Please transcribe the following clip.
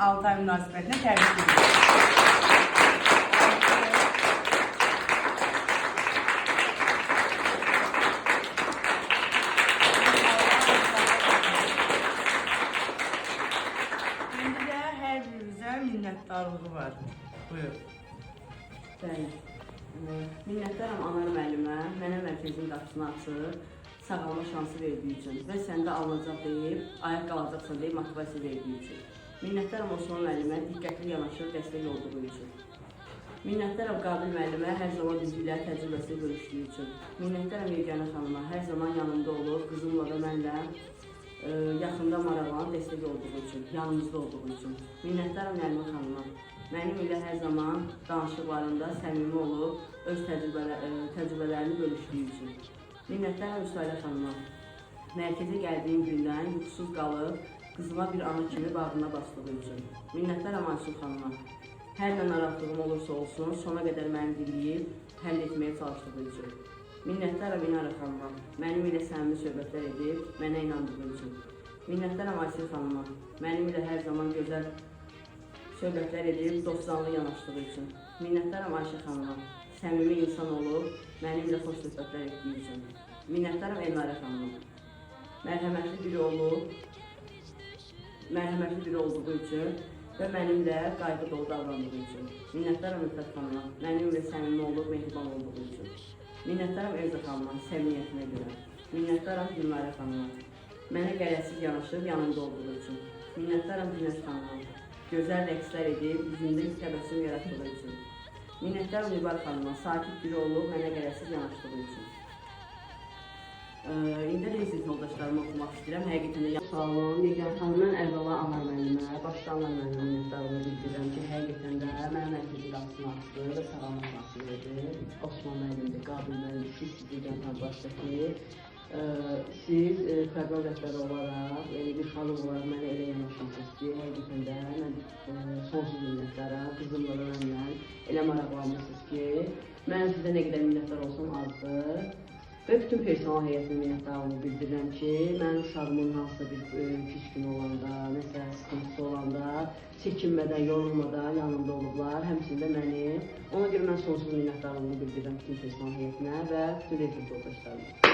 6 ay münasibətinə təbrik edirəm. İndi də hər birinizə minnətdarlığı var. Buyur. Bəli. Minnətdaram Anar müəllimə, mənə mərkəzin qapısını açıb, sağalma şansı verdiyi üçün və səndə alınacaq deyib, ayaq qalacaqsan deyib motivasiya verdiyi üçün. Minnətdaram Osman müəllimə, diqqətli yanaşır, dəstək olduğu üçün. Minnətdaram Qabil müəllimə, hər zaman bilgiləri, təcrübəsi bölüşdüyü üçün. Minnətdaram Yeganə xanıma, hər zaman yanımda olur, qızımla da mənlə yaxında maraqlanıb dəstək olduğu üçün, yanımızda olduğu üçün. Minnətdaram Nərmin xanıma, mənim ilə hər zaman danışıqlarında səmimi olub, öz təcrübələrini bölüşdüyü üçün. Minnətdaram Üstayla xanıma, mərkəzə gəldiyim gündən yuxusuz qalıb, qızıma bir ana kimi bağrına basdığı üçün. Minnətdaram Aysun xanıma, hər nə narahatlığım olursa olsun, sona qədər məni dinləyib, həll etməyə çalışdığı üçün. Minnətdaram İnara xanıma, mənim ilə səmimi söhbətlər edib, mənə inandığı üçün. Minnətdaram Aysel xanıma, mənim ilə hər zaman gözəl söhbətlər edib, dostcanlı yanaşdığı üçün. Minnətdaram Ayşə xanıma, səmimi insan olub, mənim ilə xoş söhbətlər etdiyi üçün. Minnətdaram Elnarə xanıma, mərhəmətli biri olduğu üçün və mənimlə qayğı dolu davrandığı üçün. Minnətdaram Ülfət xanıma, mənimlə səmimi olub, mehriban olduğu üçün. Minnətdaram Evzə xanıma, səmimiyyətinə görə. Minnətdaram Gülnarə xanıma, mənə qərəzsiz yanaşıb, yanımda olduğu üçün. Minnətdaram Günəş xanıma, gözəl rəqslər edib, yüzündə bir təbəssüm yaratdığı üçün. Minnətdaram Nübar xanıma, sakit biri olub, mənə qərəzsiz yanaşdığı üçün. İndi də sinif yoldaşlarımı oxumaq istəyirəm. Həqiqətən də sağ olun. Yeganə xanımdan əvvəla Anar müəllimə, başda Anar müəllimə minnətdarlığını bildirirəm ki, həqiqətən də mənə mərkəzi qapısını açdı və sağalma şansı verdi. Osman müəllimdir, Qabil müəllimdir, siz başda ki, siz proqram rəhbəri olaraq, bir xanım olaraq mənə elə yanaşmışsınız ki, həqiqətən də mən sonsuz minnətdaram. Qızımla da mənlə elə maraqlanmışsınız ki, mən sizə nə qədər minnətdar olsam azdır. Və bütün personal heyətinin minnətdarlığını bildirirəm ki, mənim uşağımın hansısa bir pis günü olanda, nəsə sıxıntısı olanda, çəkinmədən, yorulmadan yanımda olublar, həmçində məni. Ona görə mən sonsuz minnətdarlığını bildirirəm bütün personal heyətinə və bütün rəhbər yoldaşlarıma.